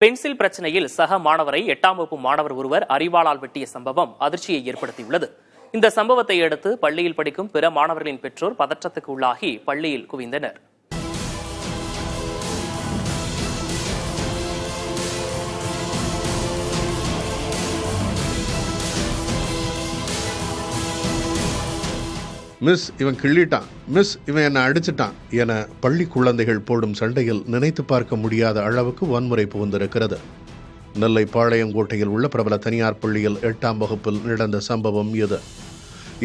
Pencil பிரச்சனையில் சக மாணவரை 8ஆம் வகுப்பு மாணவர் ஒருவர் அரிவாளால் வெட்டிய சம்பவம் அதிர்ச்சியை ஏற்படுத்தியுள்ளது. இந்த சம்பவத்தை அடுத்து பள்ளியில் படிக்கும் பிற மாணவர்களின் பெற்றோர் பதற்றத்துக்கு உள்ளாகி பள்ளியில் குவிந்தனர். மிஸ் இவன் கிள்ளிட்டான், மிஸ் இவன் என்னை அடிச்சிட்டான் என பள்ளி குழந்தைகள் போடும் சண்டையில் நினைத்து பார்க்க முடியாத அளவுக்கு வன்முறை புகுந்திருக்கிறது. நெல்லை பாளையங்கோட்டையில் உள்ள பிரபல தனியார் பள்ளியில் 8ஆம் வகுப்பில் நடந்த சம்பவம் இது.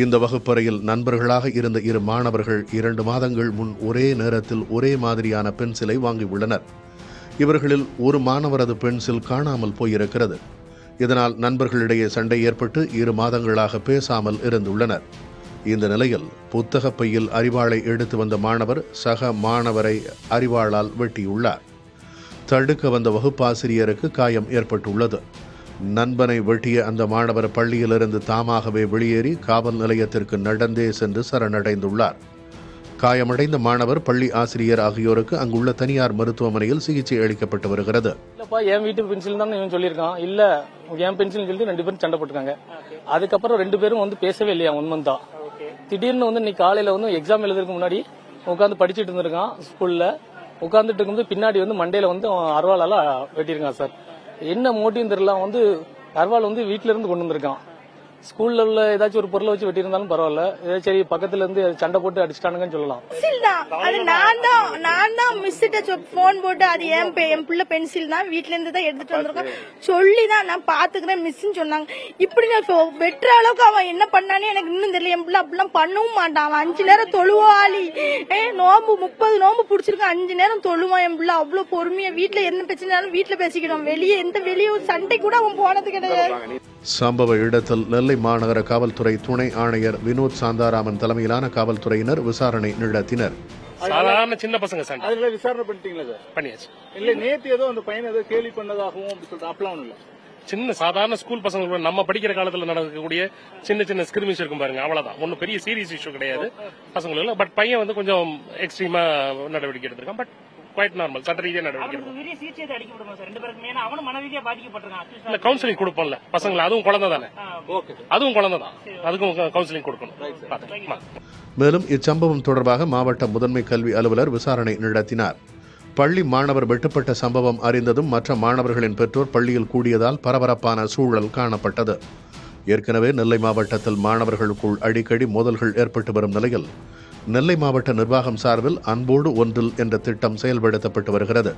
இந்த வகுப்பறையில் நண்பர்களாக இருந்த இரு மாணவர்கள் 2 மாதங்கள் முன் ஒரே நேரத்தில் ஒரே மாதிரியான பென்சிலை வாங்கியுள்ளனர். இவர்களில் ஒரு மாணவரது பென்சில் காணாமல் போயிருக்கிறது. இதனால் நண்பர்களிடையே சண்டை ஏற்பட்டு 2 மாதங்களாக பேசாமல் இருந்துள்ளனர். இந்த நிலையில் புத்தக பையில் அரிவாளை எடுத்து வந்த மாணவர் சக மாணவரை அரிவாளால் வெட்டியுள்ளார். தடுக்க வந்த வகுப்பாசிரியருக்கு காயம் ஏற்பட்டுள்ளது. நண்பனை வெட்டிய அந்த மாணவர் பள்ளியிலிருந்து தாமாகவே வெளியேறி காவல் நிலையத்திற்கு நடந்தே சென்று சரணடைந்துள்ளார். காயமடைந்த மாணவர், பள்ளி ஆசிரியர் ஆகியோருக்கு அங்குள்ள தனியார் மருத்துவமனையில் சிகிச்சை அளிக்கப்பட்டு வருகிறது. என் வீட்டு பென்சில் தான் இவன் சொல்லியிருக்கான், இல்ல என் பென்சில் சொல்லிட்டு 2 பேரும் சண்டை போட்டுருக்காங்க. அதுக்கப்புறம் 2 பேரும் பேசவே இல்லையா 1 மந்த் தான். திடீர்னு இன்னைக்கு காலையில எக்ஸாம் எழுதுறதுக்கு முன்னாடி உட்காந்து படிச்சுட்டு இருந்திருக்கான். ஸ்கூல்ல உட்காந்துட்டு இருக்கும்போது பின்னாடி மண்டையில அருவாளால வெட்டியிருக்கான் சார். என்ன மோட்டிவ் தெரியல. அருவாள் வீட்டுல இருந்து கொண்டு வந்திருக்கான். ஸ்கூல்ல உள்ள ஏதாச்சும் ஒரு பொருளை வச்சு வெட்டியிருந்தாலும் பரவாயில்ல, ஏதாச்சும் சரி பக்கத்துல இருந்து சண்டை போட்டு அடிச்சிட்டானுங்கன்னு சொல்லலாம். நான் தான் மிஸ்கிட்ட போன் போட்டு அது என் பிள்ளை பென்சில் தான் வீட்டுல இருந்து தான் எடுத்துட்டு வந்திருக்கேன் சொல்லிதான் நான் பாத்துக்கிறேன் மிஸ்ன்னு சொன்னாங்க. இப்படி வெட்டுற அளவுக்கு அவன் என்ன பண்ணானே எனக்கு இன்னும் தெரியல. என் பிள்ளை அப்படிலாம் பண்ணவும் மாட்டான். அவன் 5 நேரம் தொழுவாளி. நோம்பு 30 நோம்பு புடிச்சிருக்கான். 5 நேரம் தொழுவான். என் பிள்ளை அவ்வளவு பொறுமையா வீட்டுல என்ன பிரச்சனைனாலும் வீட்டுல பேசிக்கிடும். வெளியே சண்டை கூட அவன் போனது கிடையாது. சம்பவ இடத்தில் நெல்லை மாநகர காவல்துறை துணை ஆணையர் வினோத் சாந்தாராமன் தலைமையிலான காவல்துறையினர் விசாரணை நடத்தினர். சாதாரண சின்ன பசங்க சண்டை. அதுல விசாரணை பண்ணிட்டீங்களா சார்? பண்ணியாச்சு. இல்ல நேத்து ஏதோ அந்த பையன் ஏதோ கேலி பண்ணதாகவும் அப்படி சொல்லிட்டு அப்பலாம் ஒண்ணும் இல்ல. சின்ன சாதாரண ஸ்கூல் பசங்க நம்ம படிக்கிற காலத்துல நடக்கக்கூடிய சின்ன ஸ்கிரிமிஷ் இருக்கும் பாருங்க, அவ்வளவுதான். ஒன்னும் பெரிய சீரியஸ் இஷ்யூ கிடையாது பசங்களுக்கு. பட் பையன் கொஞ்சம் எக்ஸ்ட்ரீமா நடவடிக்கை எடுத்திருக்கான். பட் குவைட் நார்மல், சட்ட ரீதியா நடவடிக்கை இல்ல. கவுன்சிலிங் கொடுப்போம்ல பசங்களை, அதுவும் குழந்தை தானே, அதுவும் குழந்தை தான், அதுக்கும் கவுன்சிலிங் கொடுக்கணும். மேலும் இச்சம்பவம் தொடர்பாக மாவட்ட முதன்மை கல்வி அலுவலர் விசாரணை நடத்தினார். பள்ளி மாணவர் வெட்டுப்பட்ட சம்பவம் அறிந்ததும் மற்ற மாணவர்களின் பெற்றோர் பள்ளியில் கூடியதால் பரபரப்பான சூழல் காணப்பட்டது. ஏற்கனவே நெல்லை மாவட்டத்தில் மாணவர்களுக்குள் அடிக்கடி மோதல்கள் ஏற்பட்டு வரும் நிலையில் நெல்லை மாவட்ட நிர்வாகம் சார்பில் அன்போடு ஒன்றில் என்ற திட்டம் செயல்படுத்தப்பட்டு வருகிறது.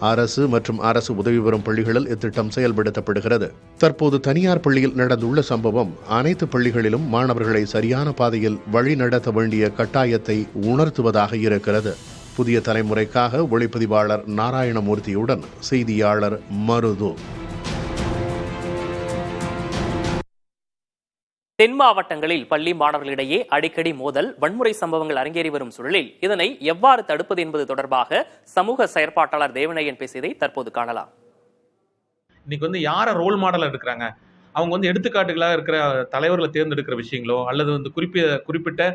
அரசு மற்றும் அரசு உதவி பெறும் பள்ளிகளில் இத்திட்டம் செயல்படுத்தப்படுகிறது. தற்போது தனியார் பள்ளியில் நடந்துள்ள சம்பவம் அனைத்து பள்ளிகளிலும் மாணவர்களை சரியான பாதையில் வழி நடத்த வேண்டிய கட்டாயத்தை உணர்த்துவதாக இருக்கிறது. புதிய தலைமுறைக்காக ஒளிப்பதிவாளர் நாராயணமூர்த்தியுடன் செய்தியாளர் மருது. தென் மாவட்டங்களில் பள்ளி மாணவர்களிடையே அடிக்கடி மோதல், வன்முறை சம்பவங்கள் அரங்கேறி வரும் சூழலில் இதனை எவ்வாறு தடுப்பது என்பது தொடர்பாக சமூக செயற்பாட்டாளர் தேவநயன் பேசியதை தற்போது காணலாம். இன்னைக்கு யார ரோல் மாடலா இருக்கிறாங்க, அவங்க எடுத்துக்காட்டுகளாக இருக்கிற தலைவர்களை தேர்ந்தெடுக்கிற விஷயங்களோ அல்லது குறிப்பிட்ட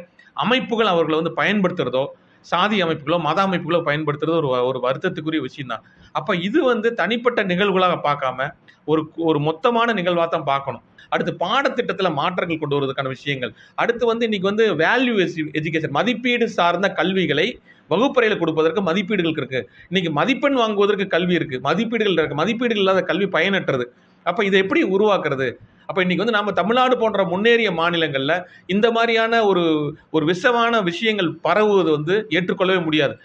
அமைப்புகள் அவர்களை பயன்படுத்துறதோ, சாதி அமைப்புகளோ மத அமைப்புகளோ பயன்படுத்துறது ஒரு வருத்தத்துக்குரிய விஷயம் தான். அப்ப இது தனிப்பட்ட நிகழ்வுகளாக பார்க்காம ஒரு மொத்தமான நிகழ்வா தான் பார்க்கணும். அடுத்து பாடத்திட்டத்துல மாற்றங்கள் கொண்டு வருவதற்கான விஷயங்கள். அடுத்து இன்னைக்கு வேல்யூ எஜுகேஷன், மதிப்பீடு சார்ந்த கல்விகளை வகுப்பறையில கொடுப்பதற்கு மதிப்பீடுகள் இருக்கு. இன்னைக்கு மதிப்பெண் வாங்குவதற்கு கல்வி இருக்கு, மதிப்பீடுகள் இருக்கு. மதிப்பீடுகள் இல்லாத கல்வி பயனற்றது. அப்ப இதை எப்படி உருவாக்குறது? அப்ப இன்னைக்கு நாம தமிழ்நாடு போன்ற முன்னேறிய மாநிலங்கள்ல இந்த மாதிரியான ஒரு விஷமான விஷயங்கள் பரவுவது ஏற்றுக்கொள்ளவே முடியாது.